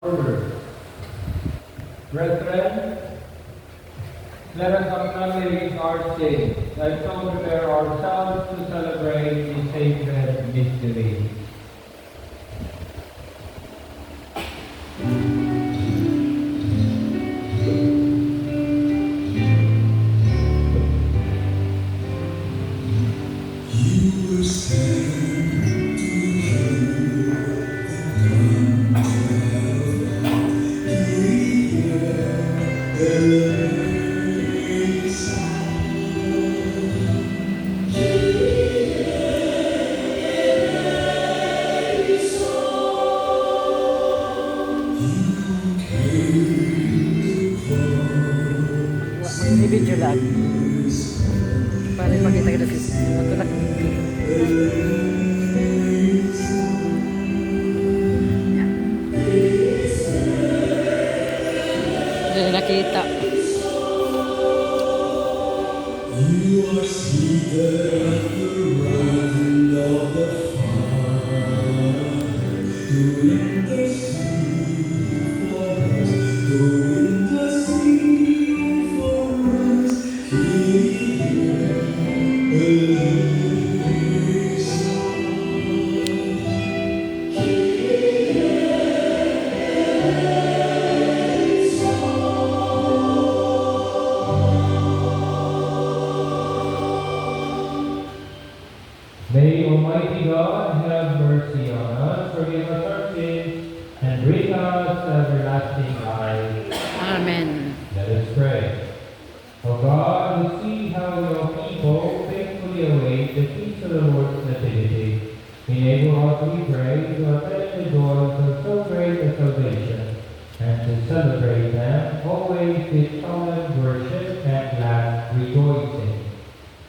Order. Brethren, let us acknowledge our sins and so prepare ourselves to celebrate the sacred mystery. May video lang. Para ipakita kita sa matulak. Hindi na nakita. You are seated at the right hand of the Father, to intercede for us, to intercede for us. Hear His May Almighty God have mercy on us, forgive us our sins, and bring us everlasting life. Amen. Let us pray. O God, who see how your people faithfully await the feast of the Lord's Nativity, enable us, we pray, to attend the joys of so great a salvation, and to celebrate them always with solemn worship and glad rejoicing.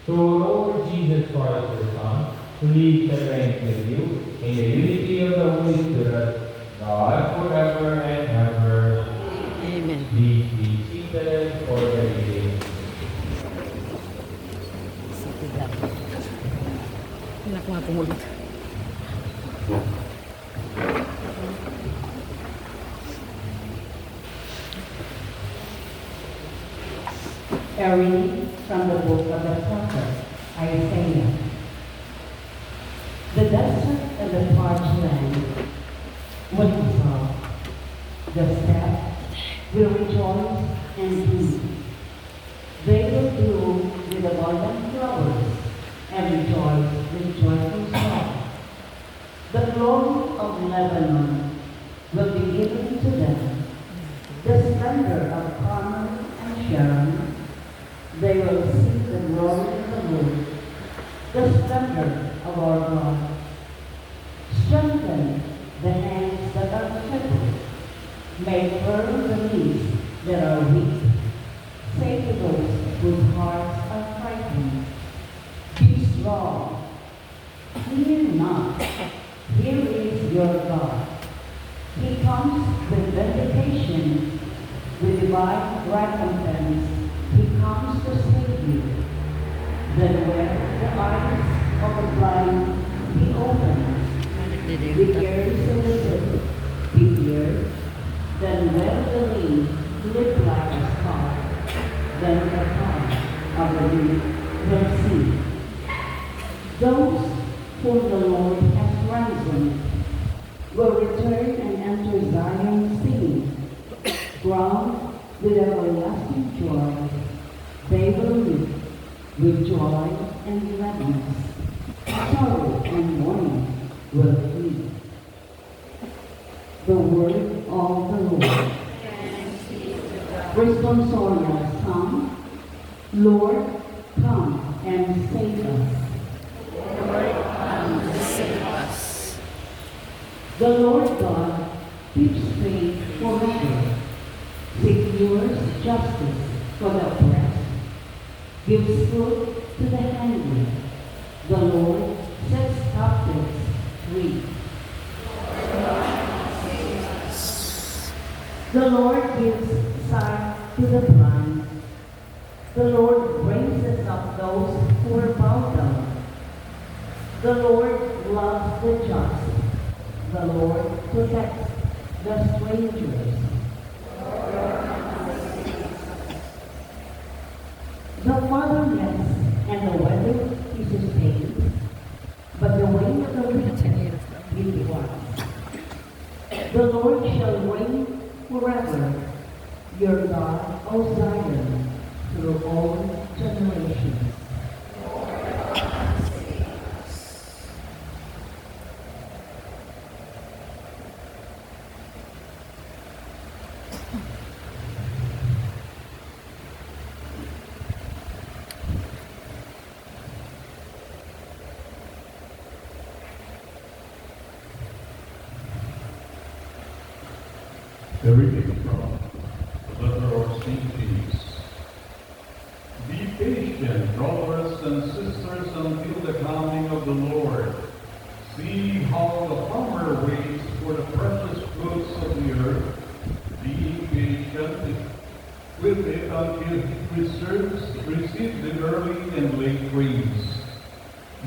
Through Lord Jesus Christ, your Son, who lives and reigns with you in the unity of the Holy Spirit, God, forever and ever. Amen. Please be seated for the reading. Sakit lang. Hindi ako nga pumulot. A reading from the book of the prophet Isaiah. The desert and the parched land will dissolve. The steppe will rejoice and weep. They will bloom with abundant flowers and rejoice with joyful song. The glory of Lebanon will be given to them. The splendor of Carmel and Sharon. They will see the glory of the Lord, the splendor of our God. Strengthen the hands that are crippled. Make firm the knees that are weak. Say to those whose hearts are frightened, be strong. Fear not. Here is your God. He comes with vindication, with divine recompense. He comes to save you. Then when the eyes of the blind be opened, the ears of the deaf be heard, then when the lame live like a star, then the heart of the weak will see. Those whom the Lord has ransomed will return and enter Zion singing, crowned with everlasting joy. They will live with joy and gladness. Sorrow and mourning will flee. The word of the Lord. Responsorial Psalm. Lord, come and save us. Save us. The Lord God keeps faith forever, secures justice for the oppressed, gives food to the hungry. The Lord sets captives free. The Lord gives sight to the blind. The Lord raises up those who are bowed down. The Lord loves the just. The Lord protects the strangers, the fatherless and the weather he sustains, but the way of the wicked will be wise. The Lord shall reign forever, your God, O Zion, through all generations. The reading from the letter of St. James. Be patient, brothers and sisters, until the coming of the Lord. See how the farmer waits for the precious goods of the earth, being patient with it until he receives the early and late rains.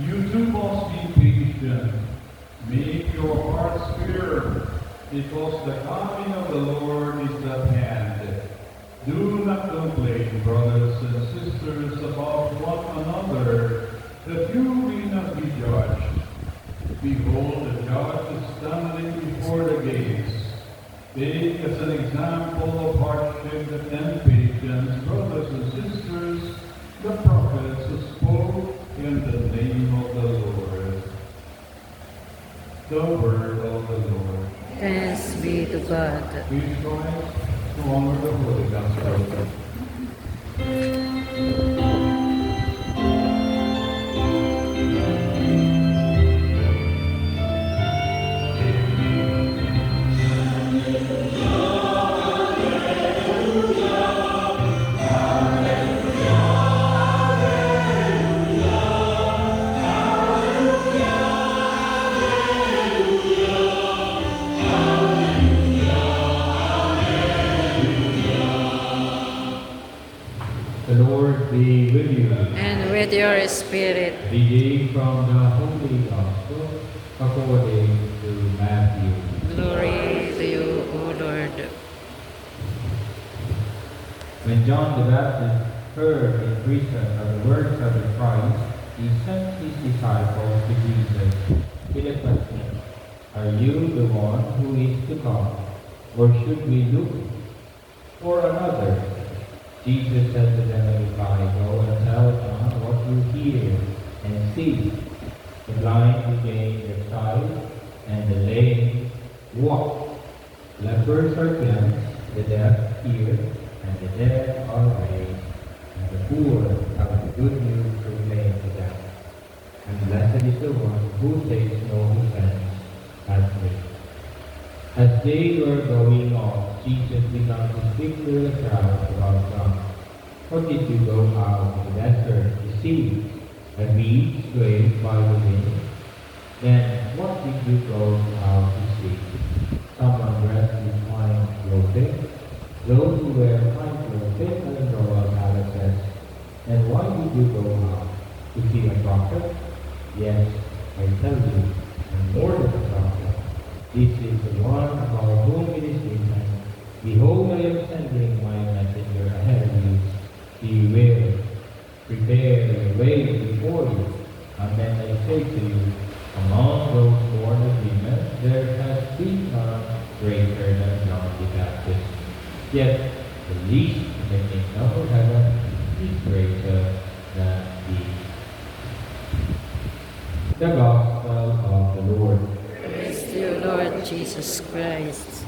You too must be patient. Make your hearts firm, because the coming of the Lord is at hand. Do not complain, brothers and sisters, about one another, that you may not be judged. Behold, the judge is standing before the gates. Take as an example of hardship and patience, brothers and sisters, the prophets who spoke in the name of the Lord. The word of the Lord. Thanks be to God. Please join us to honor the Holy Gospel. The Lord be with you. And with your spirit. Reading from the Holy Gospel according to Matthew. Glory to you, O Lord. When John the Baptist heard in prison of the works of the Christ, he sent his disciples to Jesus with a question, Are you the one who is to come, or should we look for another? Jesus said to them in reply, Go and tell John what you hear and see. The blind regain their sight, and the lame walk. Lepers are cleansed, the deaf hear, and the dead are raised, and the poor have the good news proclaimed to them. And blessed is the one who takes no offense at me. As they were going off, Jesus began to speak to the crowd about John. What did you go out to the desert to see? A reed swayed by the wind? Then what did you go out to see? Someone dressed in fine clothing? Those who wear fine clothing and royal palaces. And why did you go out to see a prophet? Yes, I tell you, and more than a prophet. This is the one about whom it is written, Behold, I am sending my messenger ahead of you. He will prepare the way before you. And then I say to you, among those born of women, there has been none greater than John the Baptist. Yet the least in the kingdom of heaven is greater than he. The Gospel of the Lord. Praise to you, Lord Jesus Christ.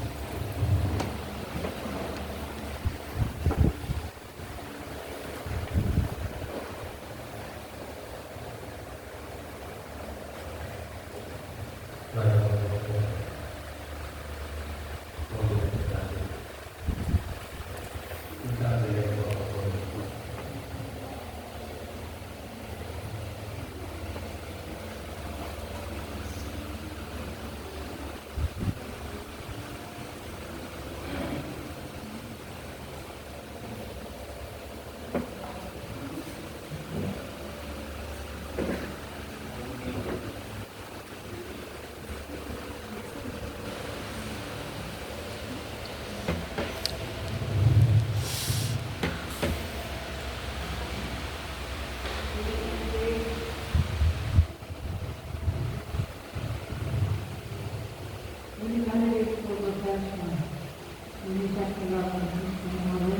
accepting of the testimony,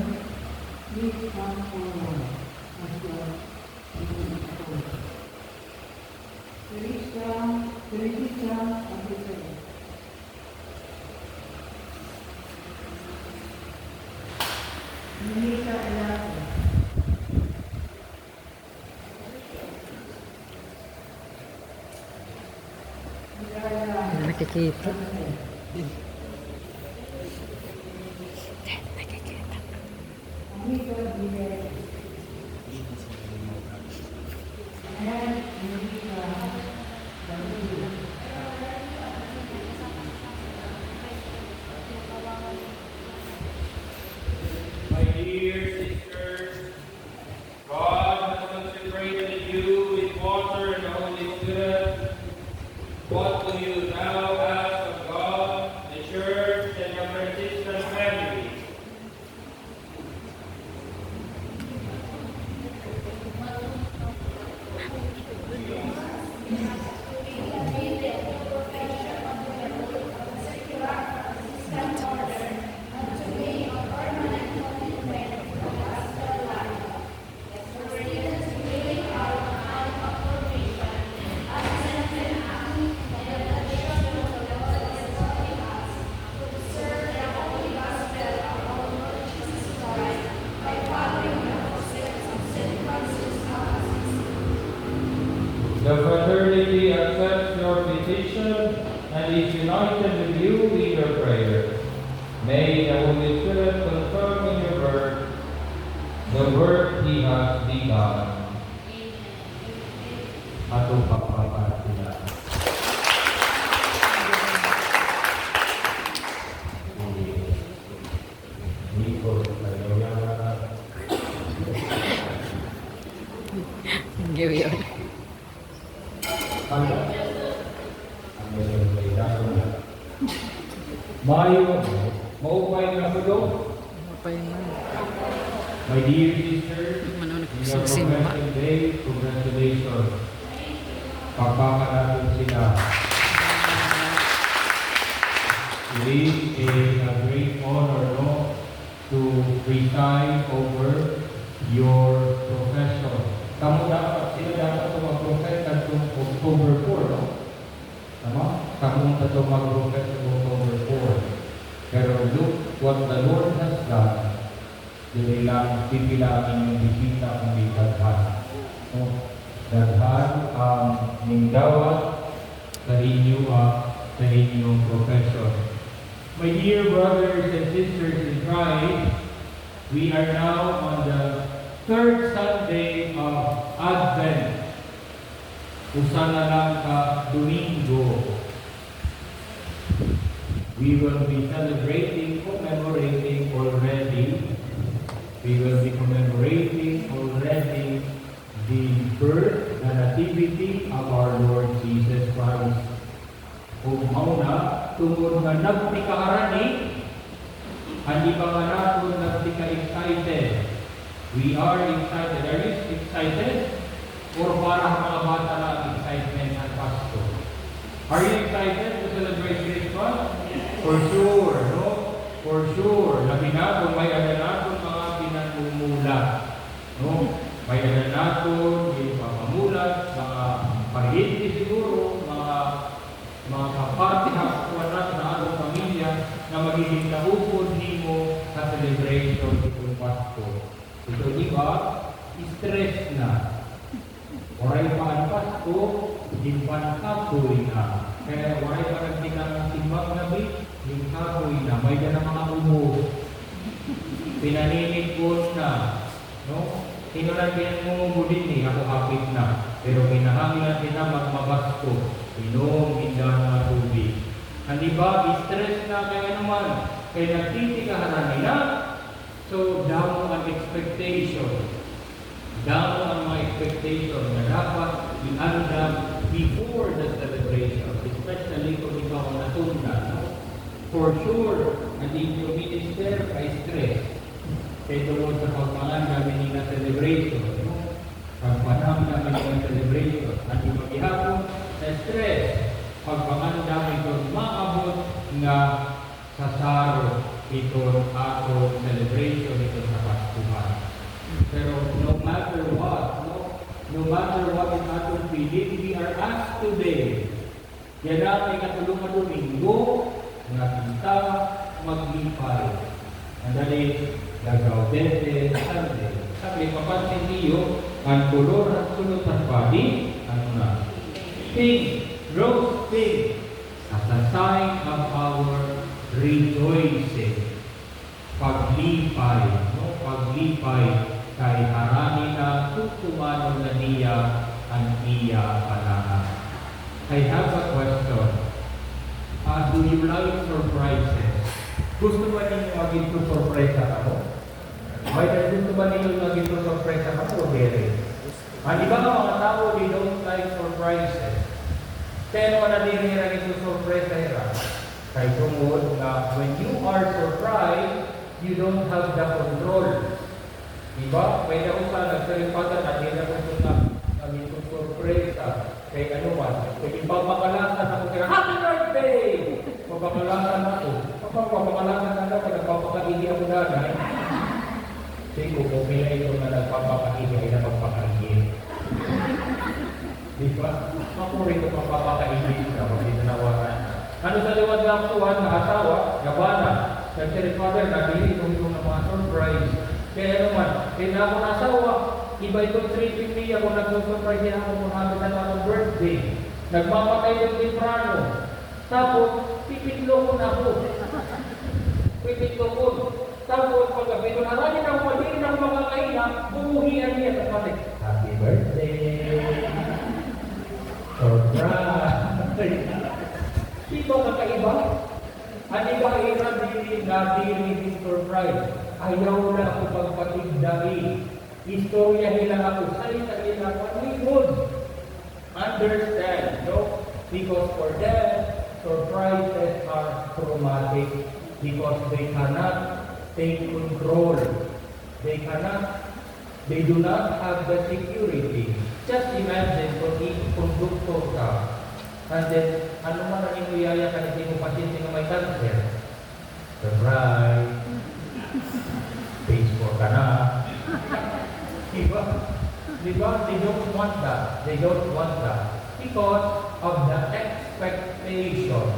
please come forward as your Teresa officer. Monica Alato. Nakikita. Monica Villar. And Monica Baloo. My dear sisters, God has consecrated you with water and the Holy Spirit. What do you now ask of God, the Church, and your Franciscan family? The fraternity accepts your petition and is united with you in your prayer. May the Holy Spirit confirm in your work the work He has begun. Ato pagpapat sila. Nico, kayo yan. Ang gawi yun. Mayo, maupay na po daw. Apa yun man? My dear sisters, Mano in your nagsusimba. profession day, congratulations. Pagpaka natin sila. It is a great honor, no, to preside over your profession. Kamu dapat, sila dapat mag-profess katong October 4, no? Tama? Kamu tato mag-profess ng October 4. Pero look what the Lord has done. Dili lang pipilangin yung bisita kung di daghan. No? Daghan ang ningdawat sa inyong profession. My dear brothers and sisters in Christ, we are now on the third Sunday of Advent. Usana lang ka Domingo. We will be commemorating already. We will be commemorating already the birth, the nativity of our Lord Jesus Christ. Kung mauna, tungkol nga nagtikaharani, hindi pa nga natin nagtika-excited. We are excited. Are you excited? Or parang mga bata na ang excitement ng Pasko? Are you excited to celebrate Christmas? For sure, no? For sure. Labi na kung may ano natin mga pinanumulat. No? May ano natin, yung papamulat, mga pahindi siguro, mga kapati hakuan natin na anong pamilya na magiging naupod nimo sa celebration itong Pasko. Ito di ba? Stress na. Waray pa ang Pasko, din pa ang kapoy na. Kaya waray pa nagtikang ng simbang nabi, din kapoy na. May ka na mga umo. Pinaninig ko na. No? Tinulagyan mo mudin ni ako hapit na. Pero kinahangilan din na magmabasko. Inom, indahan mga tubig. Hindi ba? Stress na kaya naman. Kaya nagtitikahanan nila. So, down ang expectation. Down ang mga expectation na dapat i-andam before the celebration. Especially kung ikaw ang natunda. No? For sure, hindi yung minister ay stress. Kaya tungkol sa pagpangan namin ng celebration. No? Pagpanang namin ng celebration. At yung maghihapon na stress. Pagpangan namin kung maabot na sa saro ito ato celebration ito sa Paskuhan. Pero no matter what, no matter what in atong feeling, we are asked today, yan natin katulungan Domingo, nga kita maglipay. And that is the Gaudete Sunday. Sabi, papansin niyo, ang kulor at sunod ng body, ano na? Pink, rose pink, as a sign of our rejoicing. Paglipay, no? Paglipay kay harani na tutumano na niya ang iya panahon. I have a question. Do you like surprises? Gusto ba ninyo maging surpresa ako? May gusto ba ninyo maging surpresa ako? Very. Ang iba nga mga tao, they don't like surprises. Pero na din nila ito surpresa nila. Kaya tungod na when you are surprised, you don't have the control. Diba? May nausa, nagsalipatan na din ako ito na maging surpresa. Kaya ano man, kaya ipapakalasan ako kaya, Happy Birthday! Papakalasan ako. Papakalasan ako, nagpapakaili ako na. Sige, kung pila ito na nagpapakaili ay na magpakaili. Diba? Ako rin ito papapakaili ka, pag itinawaran. Ano sa liwad ng tuwan na asawa, gabana, nag-siri father, nabili itong mga surprise. Kaya naman, kaya ako na asawa, iba itong treating niya kung nag-surprise niya ako kung namin na akong birthday. Nagmamagay ng librano. Tapos, pipitlo ko na ako. Pipitlo ko. Tapos, pag-gabi ko, harani na ako, hindi na ako makakaina, bumuhian niya sa pati. Happy birthday! Surprise! Di ba kakaiba? Ang iba na dili surprise. Ayaw na ako pagpatigdari. Istorya nila ako, salita nila ako, we would understand, no? Because for them, surprises are traumatic because they cannot take control. They do not have the security. Just imagine kung conductor ka, and then, ano man ang inuyaya ka, hindi mo pasyente na may cancer. Surprise! Facebook ka na. Diba? They don't want that. They don't want that. Because of the expectation.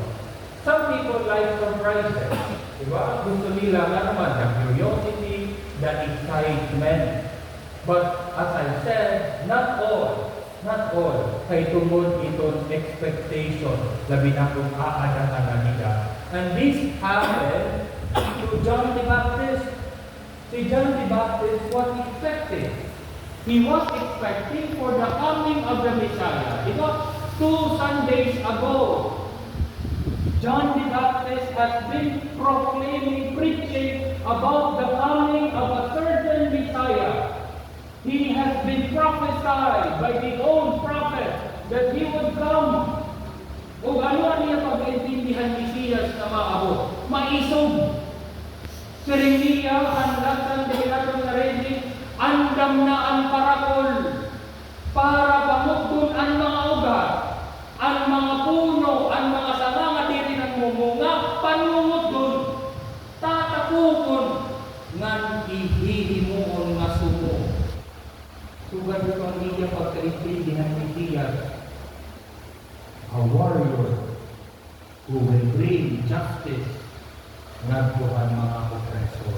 Some people like surprises. Diba? Gusto nila nga naman, the curiosity, the excitement. But as I said, not all. Kay tungod itong expectation. Labi na kung aadahan nila. And this happened to John the Baptist. Si John the Baptist was expecting. He was expecting for the coming of the Messiah. Because 2 Sundays ago, John the Baptist has been proclaiming, preaching about the coming of a certain Messiah. He has been prophesied by the old prophet that he would come. O ano niya pag-intindihan Mesiyas na maabot? Maisog. Siriniya, ang lasan dahilatong na rin, andam na ang parakol para pamugdon ang mga ugat, ang mga puno, ang mga sanga nga diri ng mumunga, panungutdon, tatakukon, ngan ihihimuon nga sumo. Sugad ito ang iya pagkaintindihan ni Mesiyas, a warrior who will bring justice ngadto ang mga oppressor.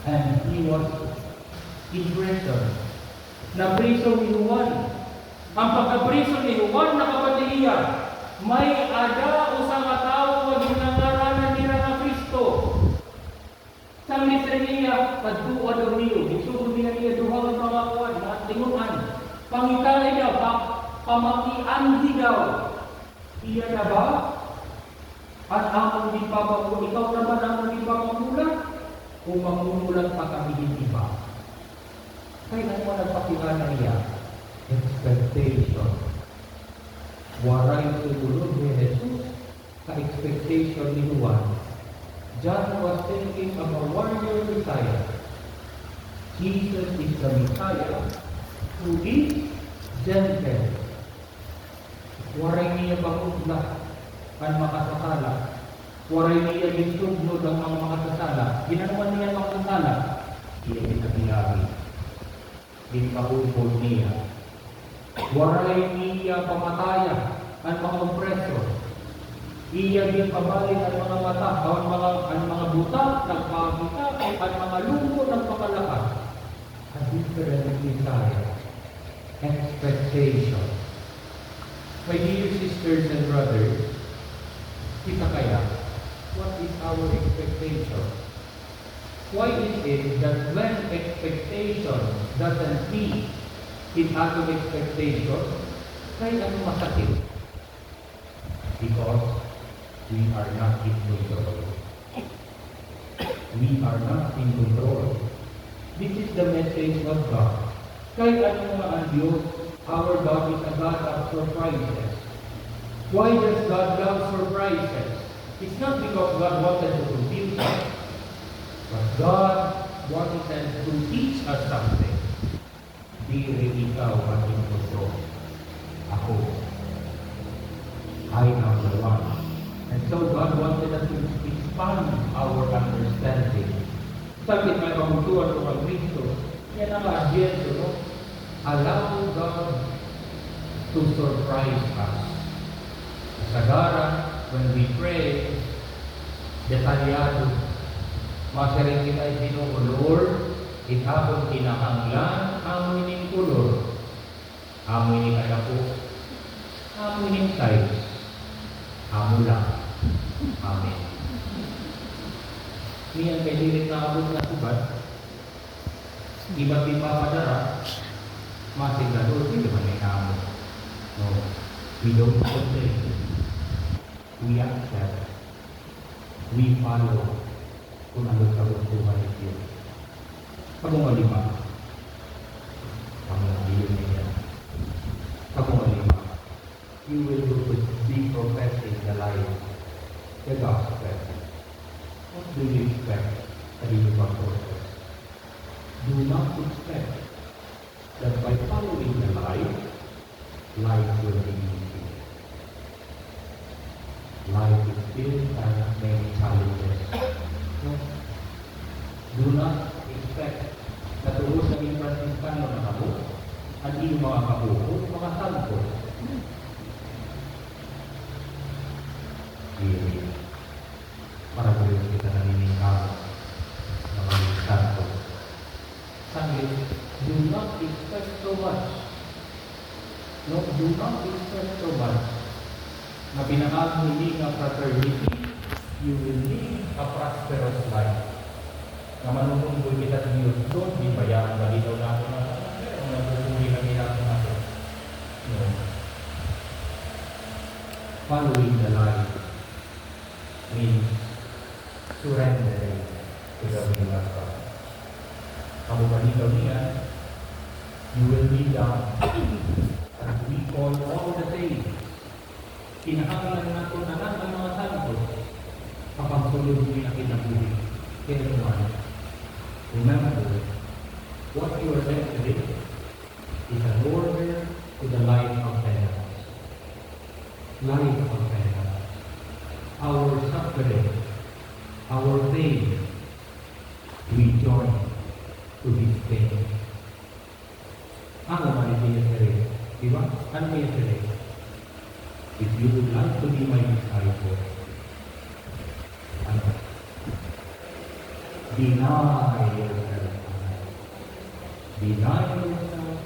And he was in prison. Na-prison ni Juan. Ang pagka-prison ni Juan, nakapatiya, may ada usang tao wag ginangaranan nila nga Kristo. Sa ministry niya, kadua daw niyo, isuod niya duha ng mga kuwan, mga tinguan. Pangitalay daw, pamakiandi daw. Iya na ba? At among di pa mamulat, ikaw naman among di pa mamulat, kung mamumulat pa kami hindi pa. Kaya ano nagpakilala niya? Expectation. Waray sumulod ni Jesus sa expectation ni Juan. John was thinking of a warrior Messiah. Jesus is the Messiah who is gentle. Waray niya pangutla ang makasakala. Waray niya ginsuglod ang mga makasasala. Ginanuman niya ang makasasala. Iya ginagilagi. Ginpahulpod niya. Waray niya pamataya ang mga opresor. Iya ginpabalik ang mga mata, ang mga buta, nagpakita, ang mga lumo, nagpakalakas. A different desire. Expectation. My dear sisters and brothers, kita kaya, what is our expectation? Why is it that when expectation doesn't meet in other expectation, kaya ano masakit? Because we are not in control. We are not in control. This is the message of God. Kaya ano nga ang Diyos, our God is a God of surprises. Why does God love surprises? It's not because God wanted to confuse us, but God wanted to teach us something. Di ikaw ang in control. Ako. I am the one. And so God wanted us to expand our understanding. Sakit may pamuntuan ko ang Kristo. Yan ang agenda, no? Allow God to surprise us. Sagara, when we pray, detalyado, masaring kita isinukulor, itapon kinahanglan, amoy ning kulor, amoy ni kadapo, amoy ning size, amo lang. Amen. Niyan kay dirit na abot na subad, iba't ipapadara, masigado, hindi naman may amo. No, we don't complain. We accept. We follow kung ano sa buhay ng Diyos. Pag-umalima, pag-umalima niya. Pag-umalima, you will be professing the life, the gospel. What do you expect that you will process? Do not expect that by following the life, life will be easy. Life is filled with many challenges. No? Do not expect na tulos ng Franciscano na kamo at iyong mga kabuko, mga santo. Really, para po yung kita naniningkaw na mga santo. Sabi, do not expect so much. No, do not expect so much. Na pinakahuli ng fraternity, you will live a prosperous life. Na manununggoy kita sa Diyos doon, di ba yan malitaw natin na ang nabubuhay na ginagawa natin. No. Following the life means surrendering to the will of God. Kamu malitaw niya, you will be down as we call all the saints. Kinahanglan natin anak ng mga santo kapag sulod din ang kinabuhi. Kaya naman, remember, what you are entering is an order to the life of penance. Life of penance. Our suffering, our pain, we join to His pain. Ano man ito yung sarili? Diba? Ano yung sarili? If you would like to be my disciple, deny yourself. Deny yourself,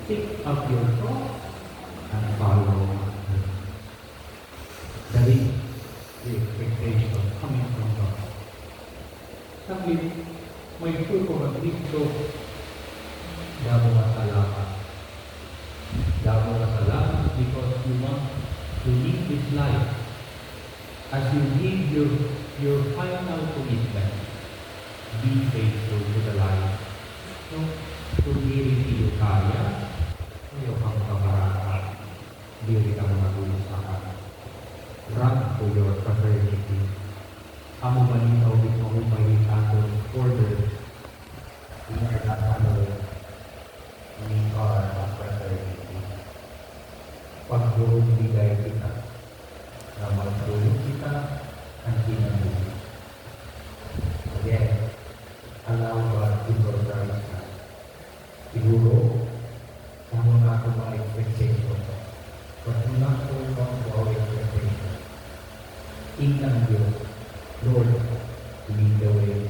pick up your cross, and follow me. That is the expectation coming from God. Sabi, may fruto ng Kristo, damo masalamat. Damo masalamat because you want to live this life as you give your final commitment. Be faithful to the life. So, kung hindi rin kaya, ayaw kang kamaraan. Hindi ka magulisakan. Run to your fraternity. Amo malinaw din mo may itagong order. We are not alone. We are a fraternity. Pagdurong bigay kita. Na magdurong kita ang lead the way.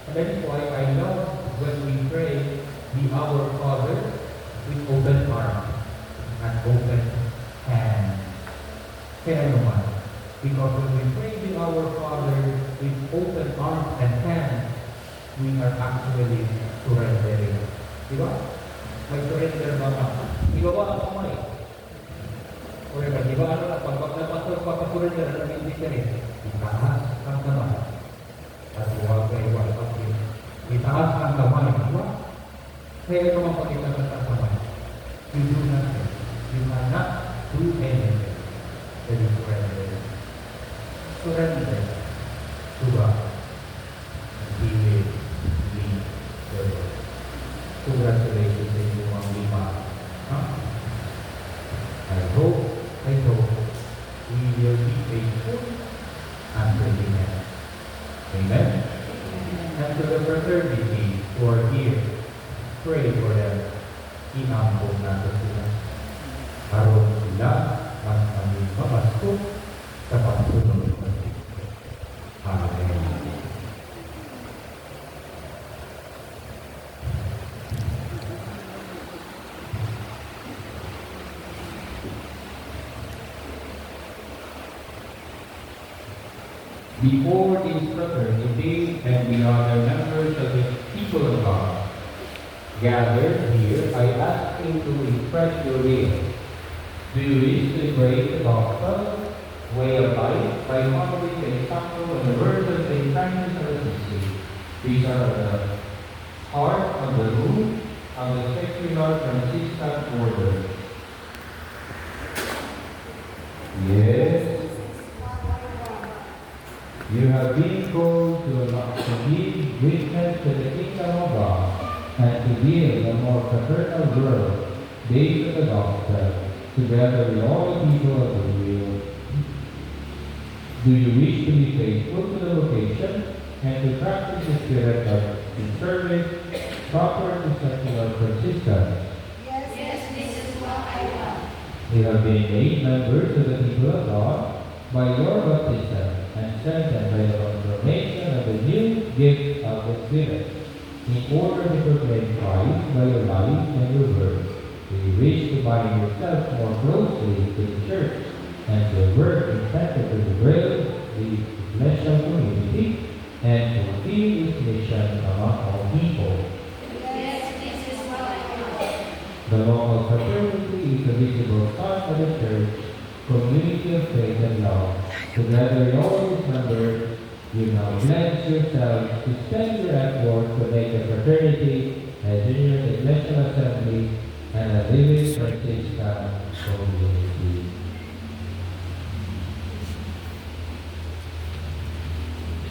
And that is why I love when we pray the Our Father with open arms and open hands. Kaya naman, because when we pray the Our Father with open arms and hands, we are actually surrendering. Di ba? May surrender ba ka? Ibawa ang kamay. O di ba ano na, pag surrender, ano yung hindi ka rin? Itaas ang kamay. At huwag kayo walpagin. Itaas ang kamay. Di ba? Kaya naman pag itaas ang kamay, you do nothing. You cannot do anything. That is surrender. Surrender to God. He will lead the way. Congratulations sa inyo ang lima. I hope we will be faithful until the end. Amen? And to the fraternity who are here, pray for them. Inampon natin sila. Aron sila mas aming mamasko sa pagsunod ng Kristo. Amen. Before this fraternity and the other members of the people of God gathered here, I ask you to express your will. Do you wish to embrace the gospel, way of life, by following the example and the words of St. Francis of Assisi? These are the heart of the root of the secular Franciscan order. Yes. You have been called to give witness to the kingdom of God and to build a more fraternal world based on the gospel, together with all the people of the world. Do you wish to be faithful to the vocation and to practice the spirit of the service proper to secular Franciscans? Yes, this is what I want. You have been made members of the people of God by your baptism and strengthened by the confirmation of the new gift of the Spirit, in order to proclaim Christ by your life and your words. Do you wish to bind yourself more closely to the Church and to work intended to build the ecclesial community and fulfill its mission among all people? Yes, this is what I want. The local fraternity is a visible sign of the Church, community of faith and love. Together with all its members, you now pledge yourselves to spend your effort to make the fraternity a genuine ecclesial assembly and a living Franciscan community.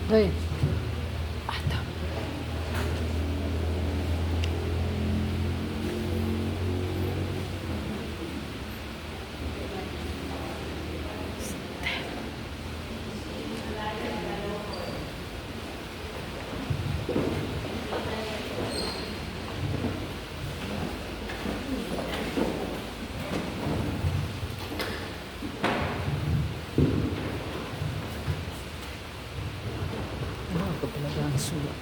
Hoy. Ako talaga ang sulat.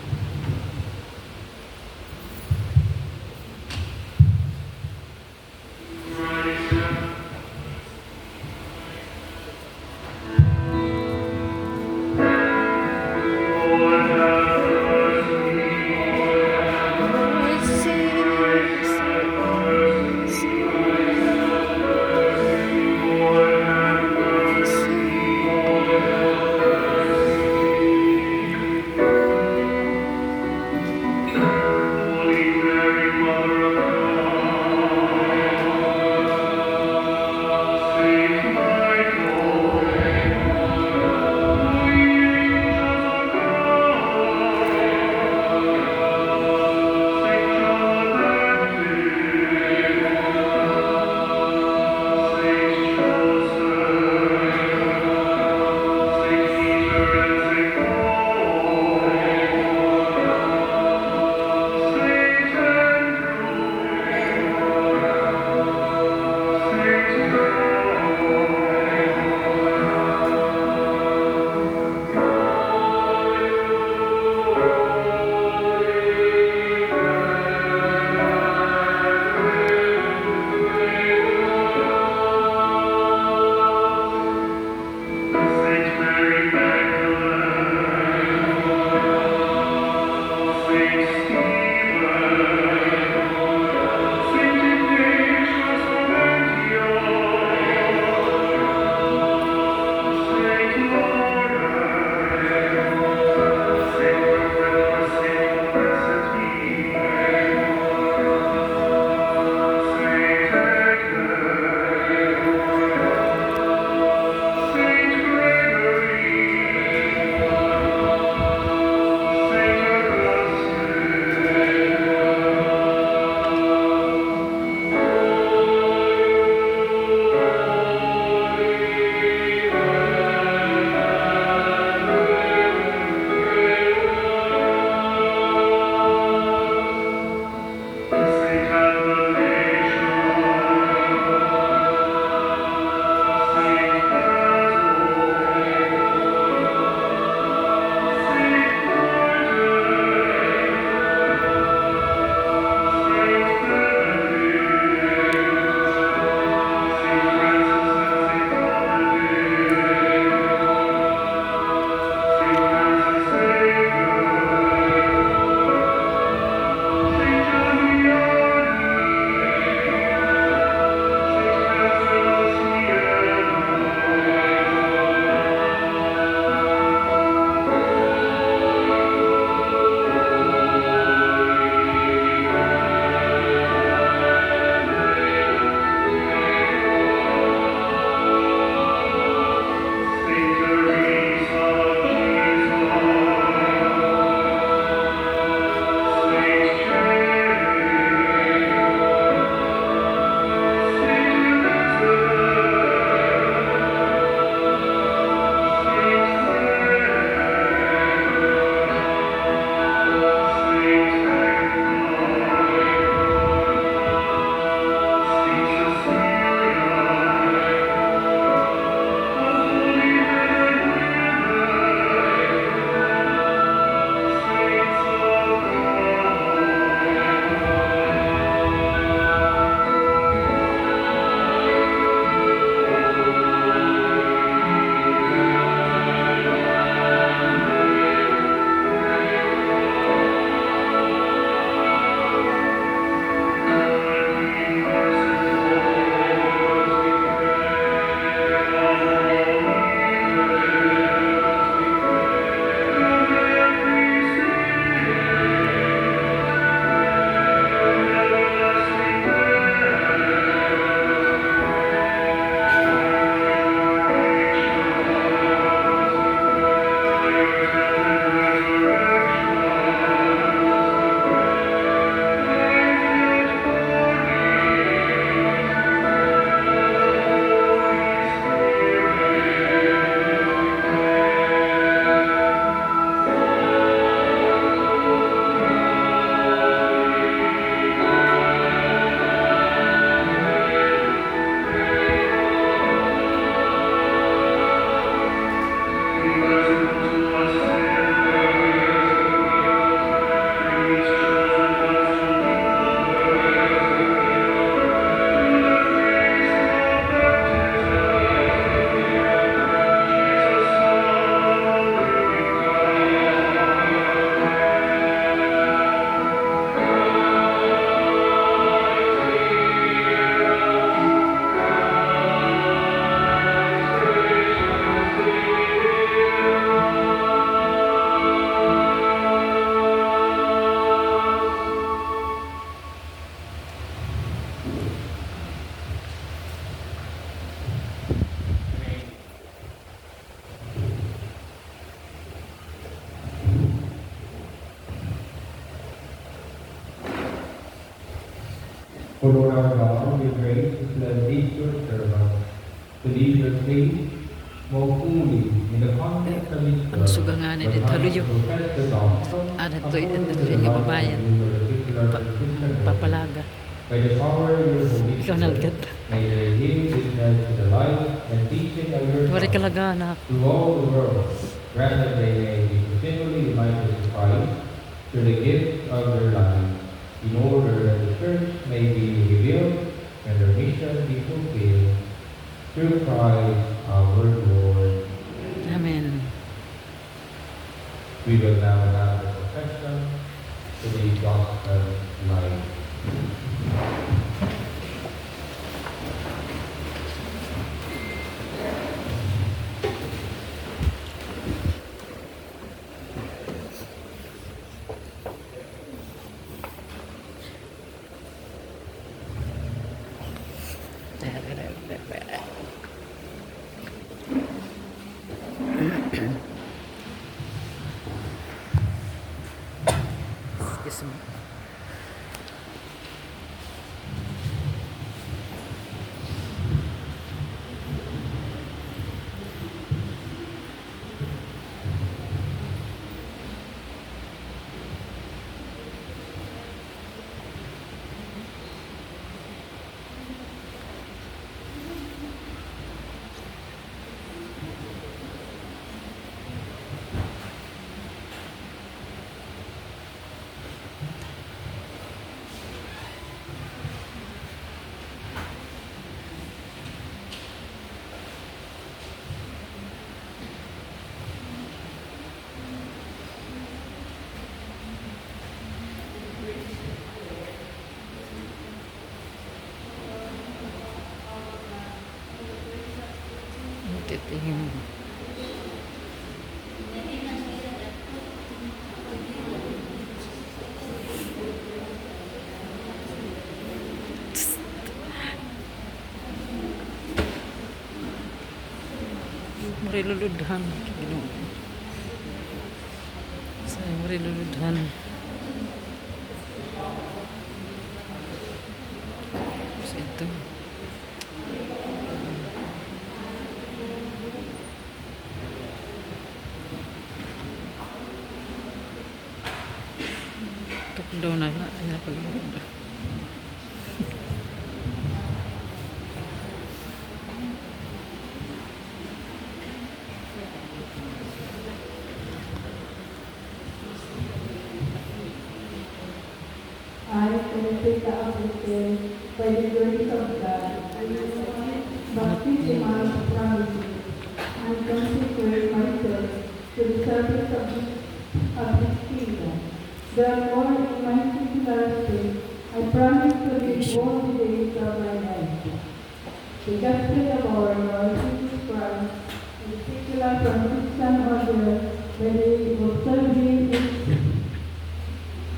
O Lord our God, your grace has led these your servants to lead your faith more fully in the context of Easter. Ang suga nga ni dito, haluyo. Profess the gospel. Ano to, ito yung babayan. Papalaga. By the power of your Holy Ikaw Spirit, nalagad. may they give witness to the life and teaching of your Wari Son kalaga na. to all the world, granted they may be continually reminded of Christ through the gift of their lives, in order that the church may be revealed and their mission be fulfilled through Christ our Lord. Amen. We will now have the confession to the gospel life. Excuse me. Titingin. Mariluludhan. Saya mariluludhan. Terus itu. Daw na lang. Ay, napagod. I penetrate the afflicted by the grace of God, baptism of promises, and consecrate myself to the service of His kingdom. Therefore, in my singular state, I promise to live all the days of my life. The gospel of our Lord Jesus Christ is secular from Christian order that is observing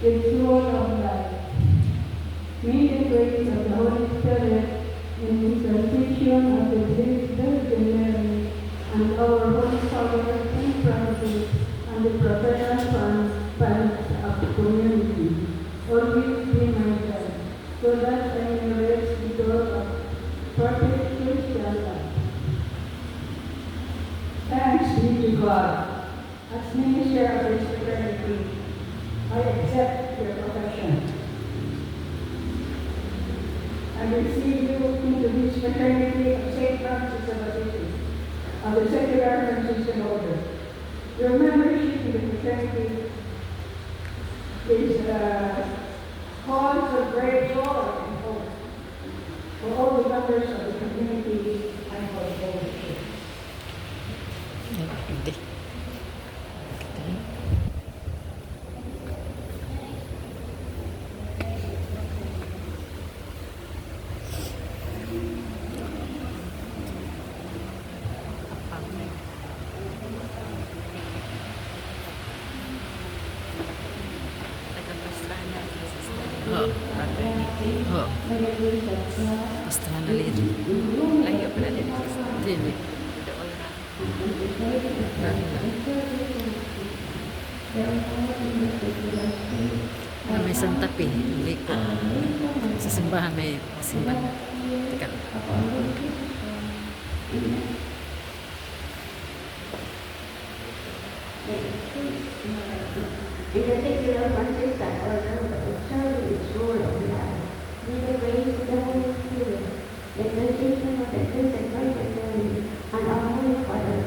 its rule of life. May the grace of the Holy Spirit in the intercession of the Blessed Virgin Mary and our Holy Father and Francis and the professional parents of the community always be my guide, so that I may reach the door of perfect Christian life. Thanks be to God. As minister of this fraternity, I accept your profession. I receive you into this fraternity of St. Francis of Assisi, of the secular Franciscan order. Your membership in the fraternity is a cause of great joy and hope for all the members of the community and for the whole church. Hindi. Pastrana liit. Layo pala din. Dili. May Santa Fe, liko. Sa simbahan may simbahan. Teka. In particular, Franciscan order of observing its rule of life, may the grace of the Holy Spirit, the intercession of the Blessed Virgin Mary, and our Holy Father,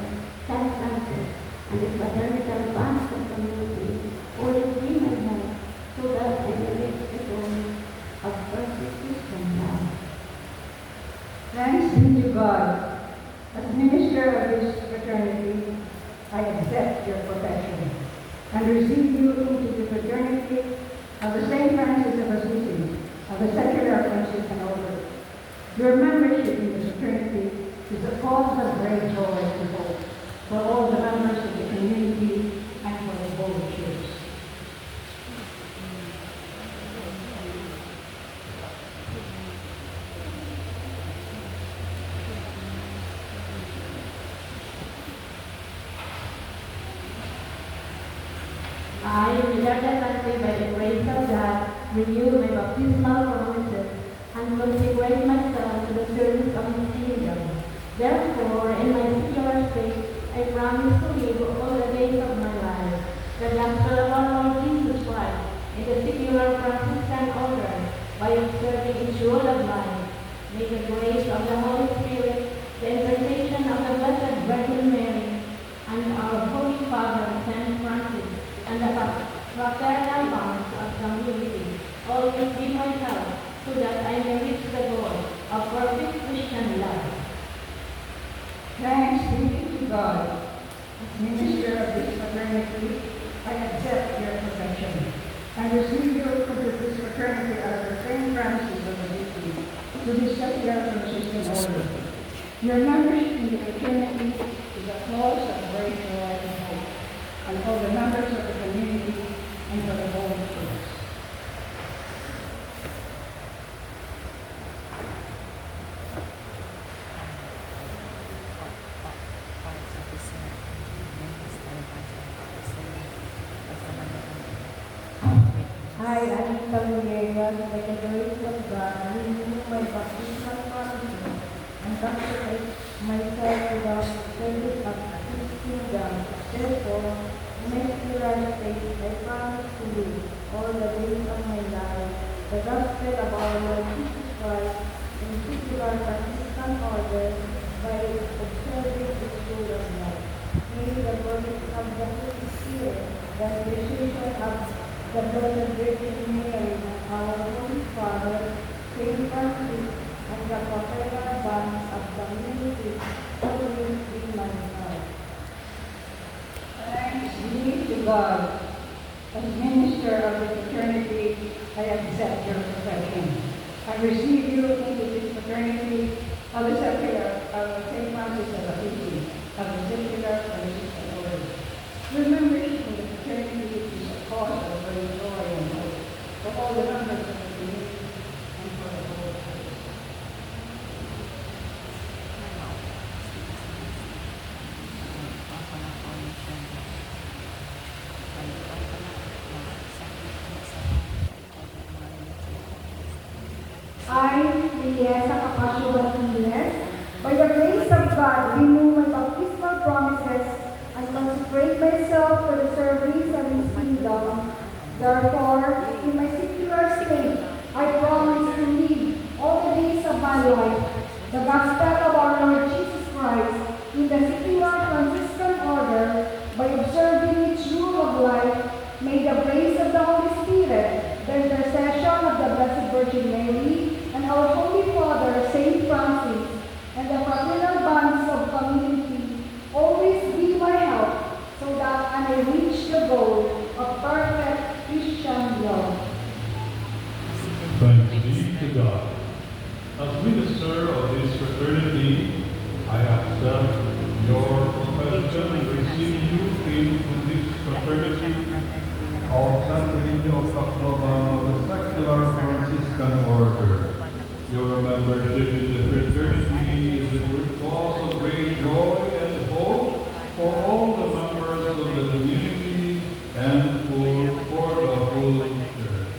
Saint Francis, and the fraternal bonds of community, always be my help, so that I may live the goal of perfect Christian life. Thanks be to God. As minister of this fraternity, I accept your profession and receive you into the fraternity of the St. Francis of Assisi, of the secular Franciscan order. Your membership in the fraternity is a cause of great joy and hope for all the members of the community and for the whole church. I, reluctantly by the grace of God, renew my baptismal promises and consecrate myself to the service of His kingdom. Therefore, in my secular state, I promise to live all the days of my life the gospel of our Lord Jesus Christ in the secular Franciscan order by observing its rule of life. May the grace of the Holy Spirit, the intercession of the Blessed Virgin Mary, and our Holy Father, Saint Francis, and the fraternal bonds of community always be my help, so that I may reach the goal of perfect Christian life. Thanks be to God. As minister of this fraternity, I accept your profession and receive you into this fraternity of the St. Francis of Assisi, to the secular Franciscan order. Your membership in the fraternity is a cause of great joy and hope, and for the members of the community and for the whole church. I, Anita Villegas, by the grace of God, renew my baptismal promises and consecrate myself to the service of His kingdom. Therefore, in my secular state, I promise to live all the days of my life the gospel of our Lord Jesus Christ in secular Franciscan order by observing its rule of life. May the grace of the Holy Spirit, the intercession of the Blessed Virgin Mary, our Holy Father, Saint Francis, and the fraternal bonds of community always be my heart. Thanks be to God. As minister of the fraternity, I accept your profession. I receive you into this fraternity of the secular of St. Francis of Assisi, of the secular Franciscan order. Your membership in the fraternity is a cause of great joy and hope for all the members of the community and for the whole church. I, Liesa Capasio Martinez, by the grace of God, renew my baptismal promises and consecrate myself for the service of His kingdom. Therefore, in my secular state, I promise to live all the days of my life the gospel of our Lord Jesus Christ in the secular Franciscan order by observing its rule of life. May the grace of the Holy Spirit, the intercession of the Blessed Virgin Mary, and our Holy Father, Saint Francis, and the fraternal bonds of community always be my help, so that I may reach the goal of perfect Christian love. Thanks be to God. As minister of this fraternity, I accept your profession and receive you into this fraternity of Santo of the secular Franciscan order. Your membership in the fraternity is a cause of great joy and hope for all the members of the community and for the whole church.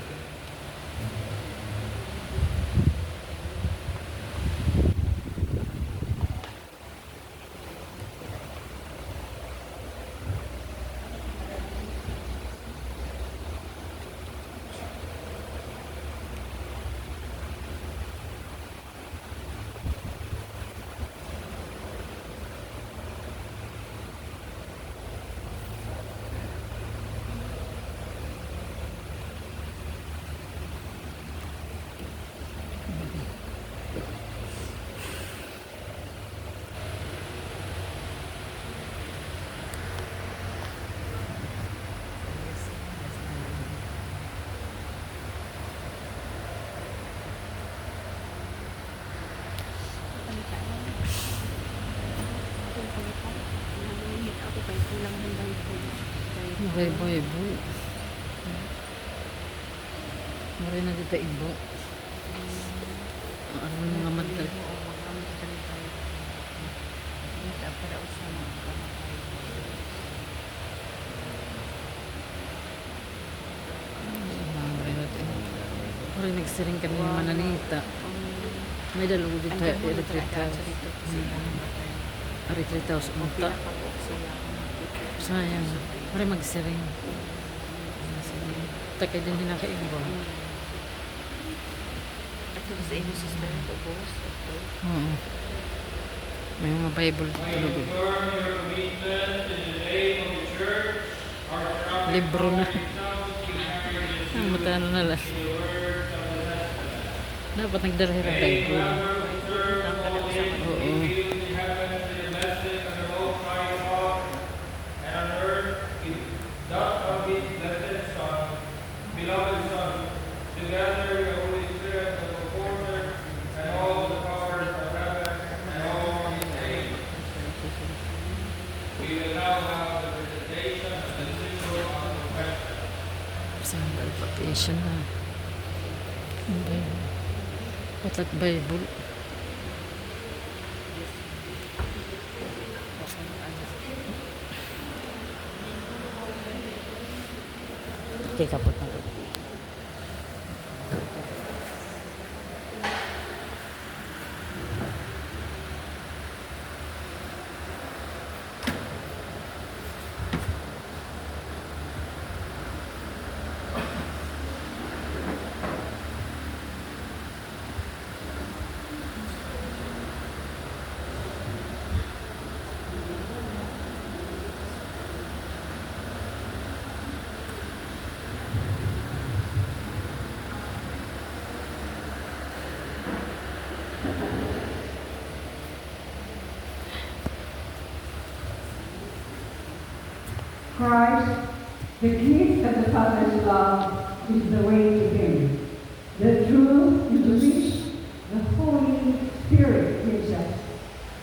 Ibo. Mari na dito ibo. Ano mga madal. Mari nagsiring kami ng mananita. May dalawa dito. Retreat house. Unta. Sayang. Mari magsiring. Takay din hinakaibo. Oo. May mga Bible tulog. Libro na. Ang matano na lang. Dapat nagdala ng Bible. Oo. Beloved Son, together with the Holy Spirit, the Comforter, and all the powers of heaven and all his angels. We will now have the presentation of the symbol of confession. Sandal patation na. Patag Bible. Okay, kapot na. Christ, the gift of the Father's love, is the way to Him. The truth is which the Holy Spirit gives us,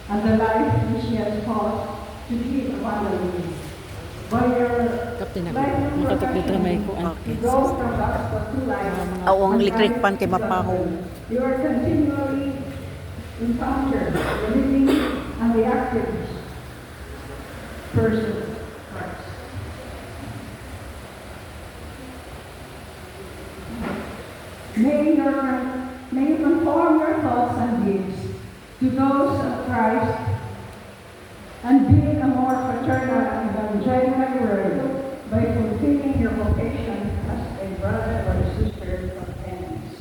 and the life which He has taught to give abundantly. By your Kapten ako. life of Makatok dito na may kuan. you go from gospel to life. Ang electric pan kay mapahong. You are continually encounter the living and the active person, Christ. May you conform your thoughts and deeds to those of Christ and be a more fraternal and evangelical word by fulfilling your vocation as a brother or a sister of penance.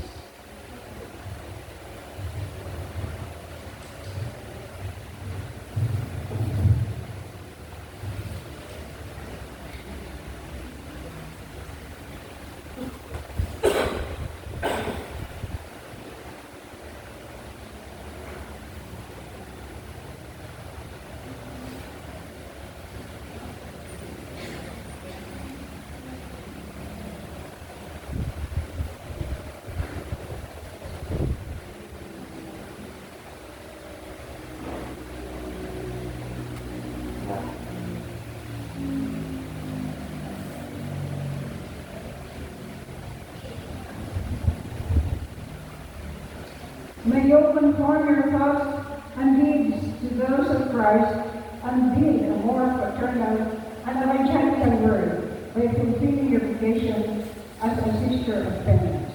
May you conform your thoughts and deeds to those of Christ and build a more fraternal and evangelical word by fulfilling your vocation as a sister of penance.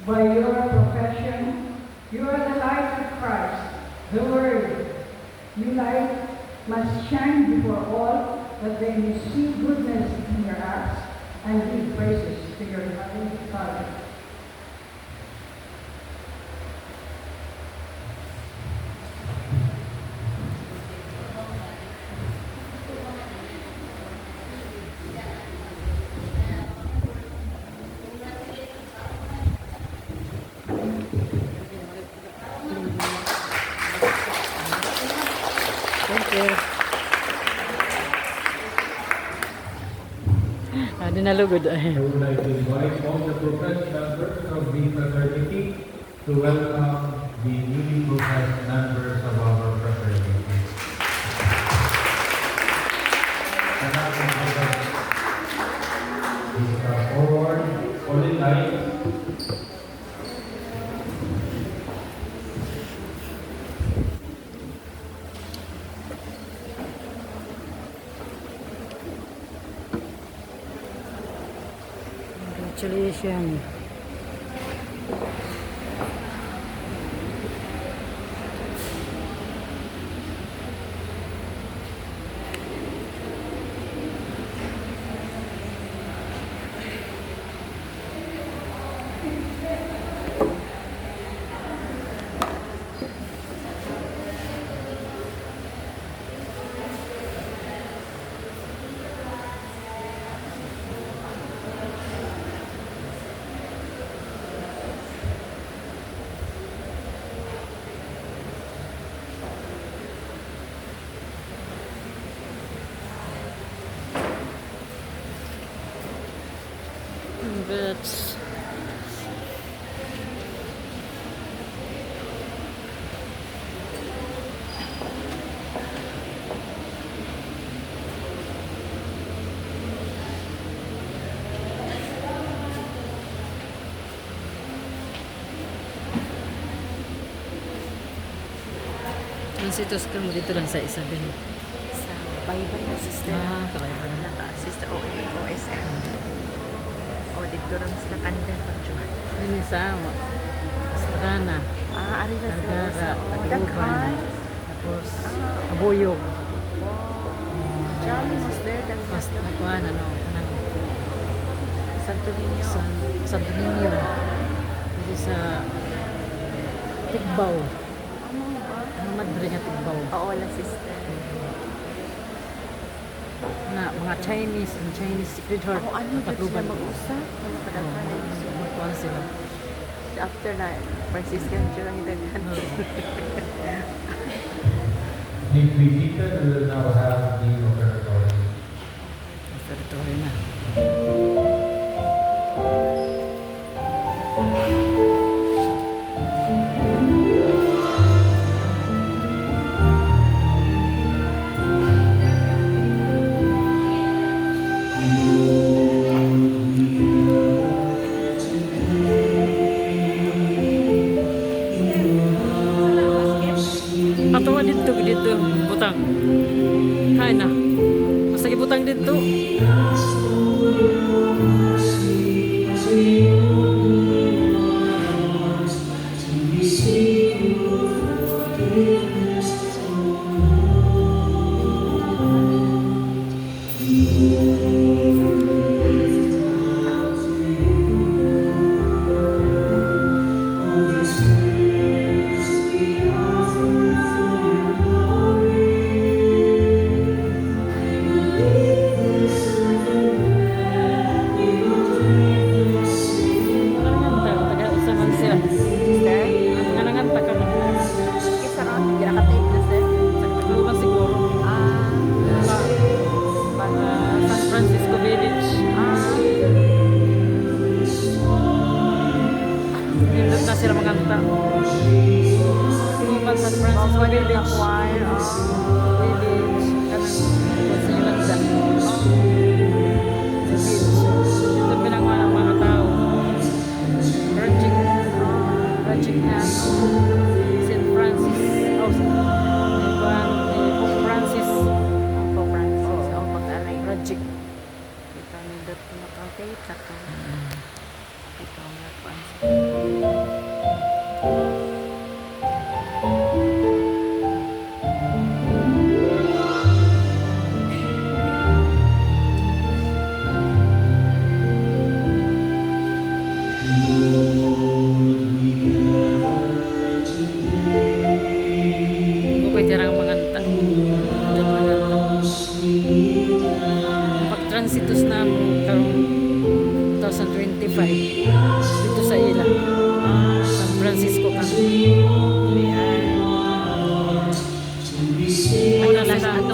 By your profession, you are the light of Christ, The word, you light, must shine before all, that they may see goodness in your acts and give praises to your heavenly Father. Thank you. Dinalugod I would like to invite all the professed members of the fraternity to welcome the newly professed members of our fraternity. And after that, please forward, all in line. Congratulations. Congrats. Ang sitos ka mo dito lang sa Isabel. Sa Bible na sister. Kalaiban na. Sister OSM. O, dito rin sila kandan pag-juhan. Ini sa Estrana, Ari na sila Gargara, sa Tagluban, tapos Abuyog. Jolly was there. Tapos nakuha na kanang Santo Niño. Santo Niño. Dito sa Tigbaw. Ang madre nga Tigbaw. Oo, la sister. Na mga Chinese, ang Chinese Sacred Heart. Ano dito sila Tagluban. mag-usap? Ano padaghan na yun? Magkuhan sila. After na, Franciscan Jew ang hidaghan. Please be seated. We will now have the offertory. Offertory na. Patawa dito, butang. Hay na. Basta butang dito. Thank you.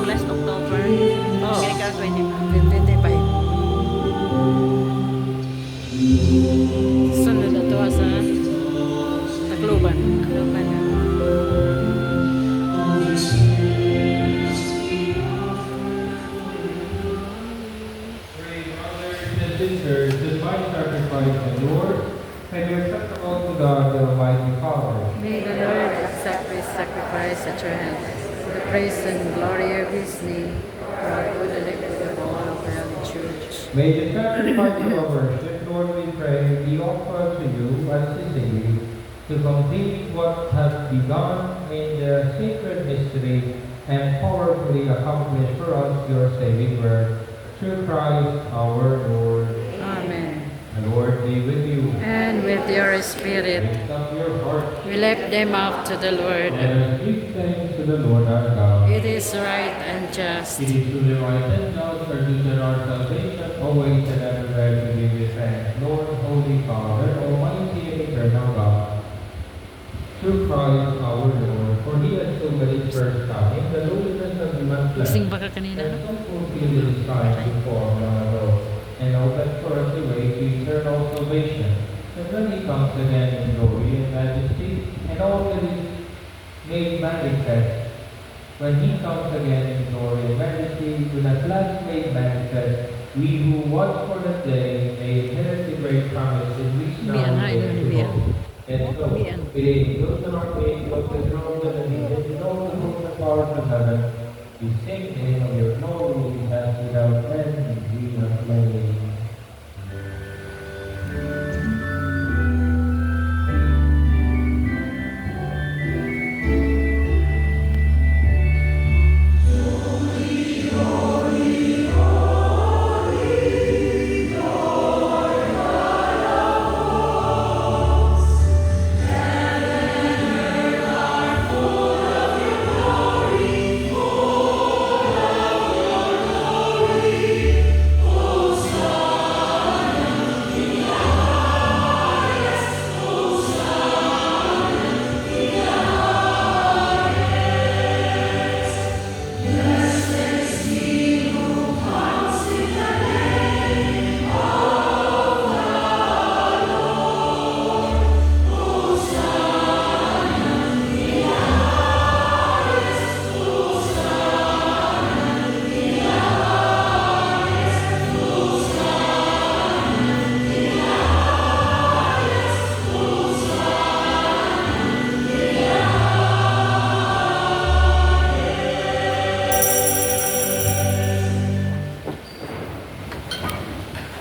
itong last October. Oh. Kaya ka 25. 25. Sunod na to sa Tacloban. Ano ba na? Pray, brothers and sisters, that my sacrifice and yours may be acceptable to God the Almighty Father. May the Lord accept this sacrifice at your hands, for the praise and glory of his name, for our good and the good of all of the Holy Church. May the sacrifice of our worship, Lord, we pray, be offered to you unceasingly, to complete what has begun in the sacred mystery and powerfully accomplish for us your saving word, through Christ our Lord. Amen. The Lord be with you. And with your spirit, Lift up your hearts. we lift them up to the Lord. Let us give thanks to the Lord our God. It is right and just. It is truly right and just, our duty and our salvation, always and everywhere to give you thanks. Lord, Holy Father, Almighty and eternal God, through Christ our Lord, for He has so by His first coming, the lowliness of human flesh, Gising ba ka kanina? and so fulfilled His time before long ago, and opened for us the way to eternal salvation. And when He comes again in glory and majesty, and all that is made manifest, when He comes again in glory and majesty, when at last made manifest, we who watch for that day may inherit the great promises which now Biyan, hi, live to biyan. hope. And so, Biyan. it is those of our faith, of the throne of the nations, and all the hope and power of heaven, we sing the name of your glory, as without end, we must lay.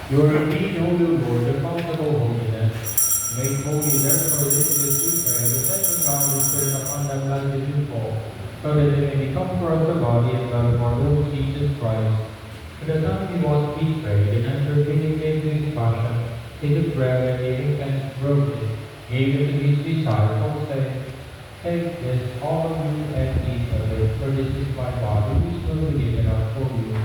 Your indeed, O Lord, the bountiful holiness, make holy therefore this we pray, the second God is spirit upon them like the fall, so that they may become for us the body and blood of our Lord Jesus Christ. For the time he was betrayed and after giving into his passion, he took bread and giving thanks broke it, gave it to his disciples, saying, Take this, all of you, and eat of it, for this is my body, which will be given up for you.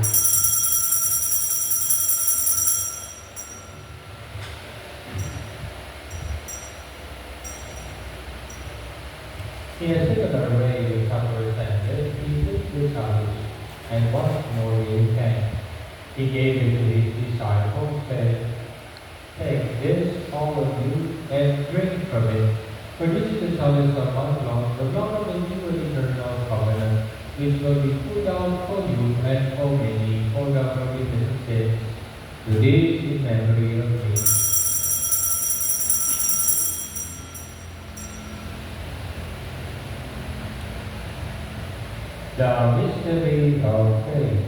He has taken away your suffers and death, he took your knowledge, and what more you can. He gave it to his disciples, saying, Take this, all of you, and drink from it, for this is the chalice of my blood, the blood of the new and eternal covenant, which will be poured out for you and for many for the forgiveness of sins. Do this in memory of me. The mystery of faith.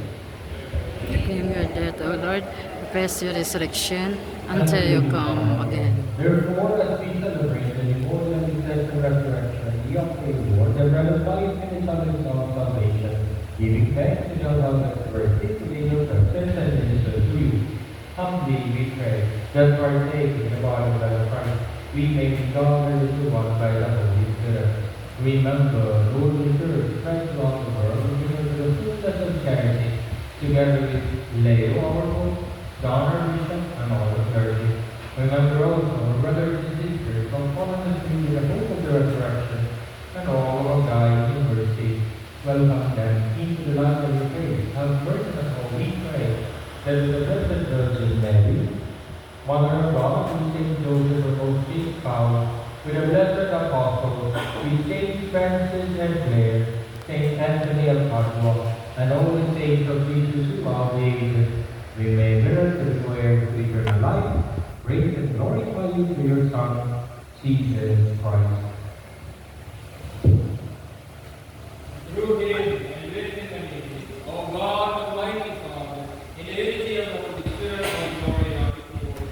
Proclaim your death, O Lord. Profess your resurrection until you come again. Therefore, as we celebrate the important death and resurrection, we offer you, Lord, the bread of life and the chalice of salvation, giving thanks to God of the mercy to be your presence and minister to you. Humbly we pray that partaking the body and blood of Christ, we may be gathered into one by the Holy Spirit. Remember, Lord, the Church spread throughout the world, and give us the fullness of charity, together with Leo, our host, John, our bishop, and all the clergy. Remember also our brothers and sisters, conform us to the hope of the resurrection, and all who have died in mercy. Welcome them into the light of your that with the Blessed Virgin Mary, Mother of God, and Saint Joseph of Most Found, with the blessed apostles, with Saint Francis and Clare, Saint Anthony of Padua, and all the saints of Jesus throughout the ages, we may merit the joy of eternal life, praise and glorify you through your Son, Jesus Christ. Through him, and with him, and in him, O God, Almighty Father, in the unity of the Holy Spirit, all glory and honor to you,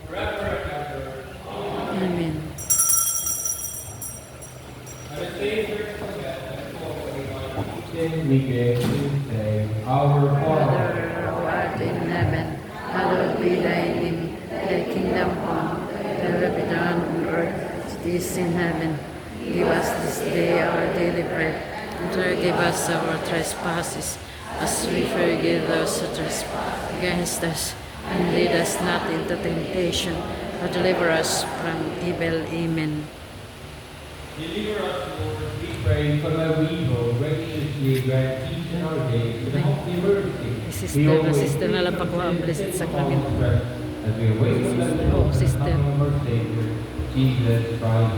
forever and ever. Amen. And the Savior forget and glory God. Then we give to say, Our Father, Father, who art in heaven, hallowed be thy name. Thy kingdom come, thy will be done on earth as it is in heaven. Give us this day our daily bread, and forgive us our trespasses, as we forgive those who trespass against us. And lead us not into temptation, but deliver us from evil. Amen. Deliver us, Lord, we pray for the evil, graciously grant each in our days with the hope of mercy. Sister na lang pakuha ang blessed sacrament. As we await the Oh, sister. coming of our Savior, Jesus Christ.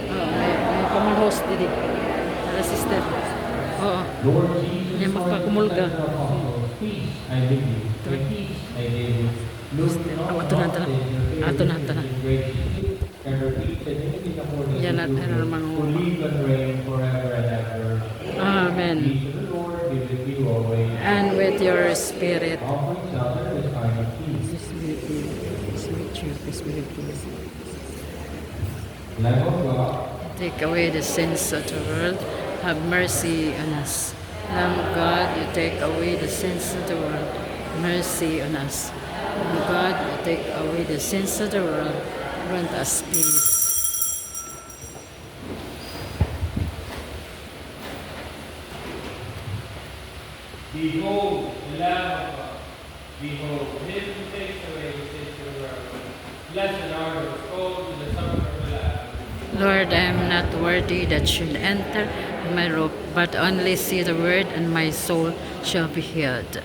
May common host didi. Para sister. Oo. Lord Jesus, Yan magpakumulga. peace I give you, with peace I give you. Look not Ato na, ato na. on us, Ato na, ato na. graciously, and repeat the name according Yan to at your will, mga who live and reign forever and ever. Amen. Peace of the Lord be with you always. And with your spirit. Offer each other the sign of peace. Peace be with you. Peace be with you. Peace be with you. Lamb of God, Take away the sins of the world. Have mercy on us. Lamb of God, you take away the sins of the world. Mercy on us. Lamb of God, you take away the sins of the world. Grant us peace. Behold, the Lamb of God. Behold, him who takes away the sins of the world. Blessed are those called to the supper of the Lamb. Lord, I am not worthy that should enter my roof, but only say the word, and my soul shall be healed.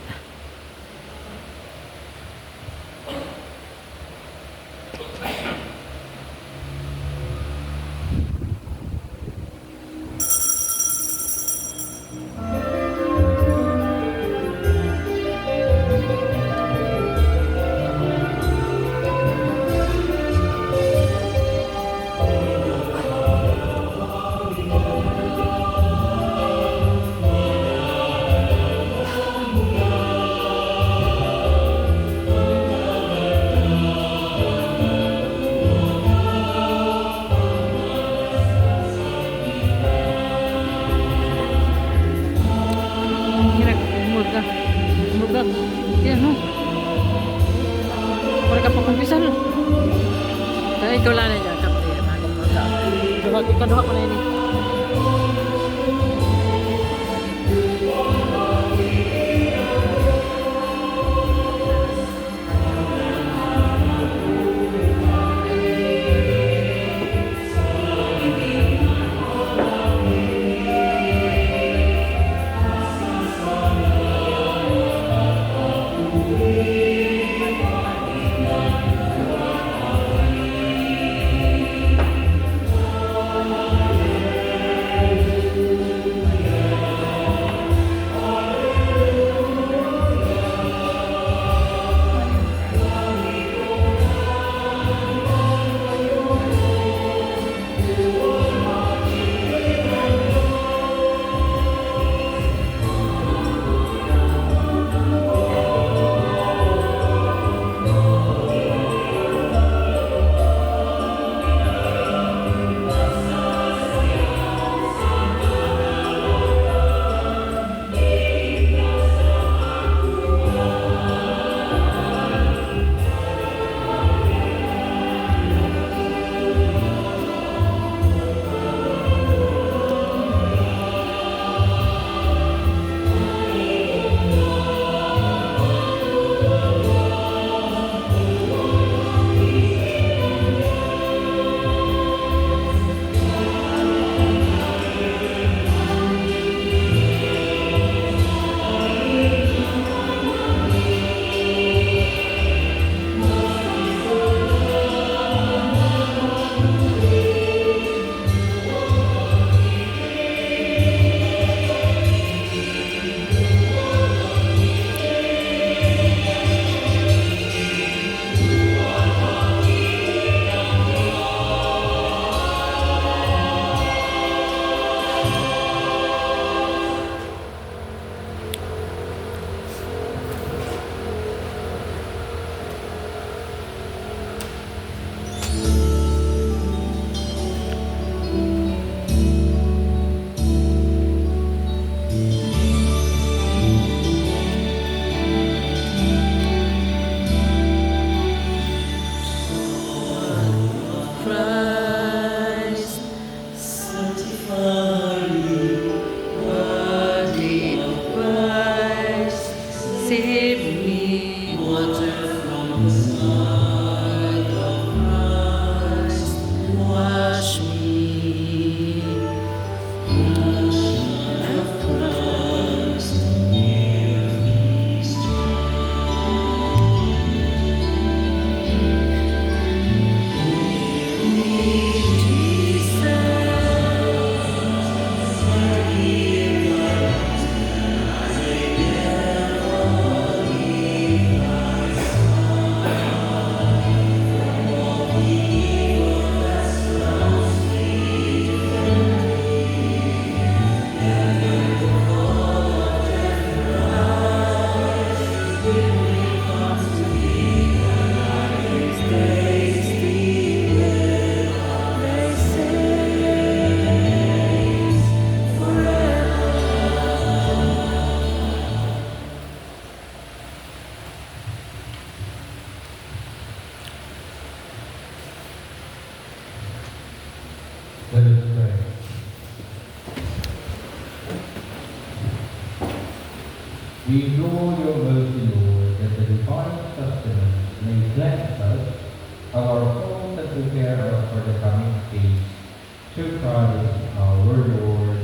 Mudah. Yan, no? Mereka pengkumpisan. Tapi ikaw lang na dyan, kapatid. Ikaduha ko na ini. We implore your mercy, Lord, that the divine sustenance may cleanse us of our faults and prepare us for the coming feast. Through Christ our Lord.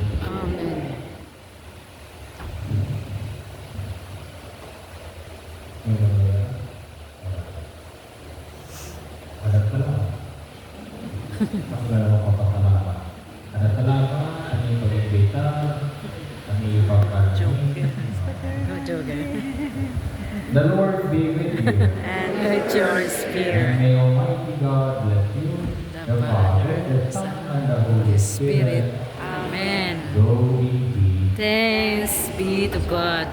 Amen. Ada salam. Masalah kapasalamat. Ada salamat, ani pag-ibita, ani pagkakas. Go, Joker. The Lord be with you. And with your And spirit. may Almighty God bless you, the Father, the Son, and the Holy Spirit. Amen. Go in peace. Thanks be to God.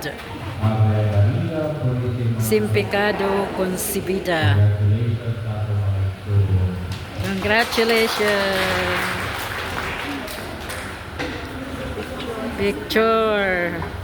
Ave Maria, Purísima. Sin pecado concebida. Congratulations, Santa Maria. Congratulations. Picture.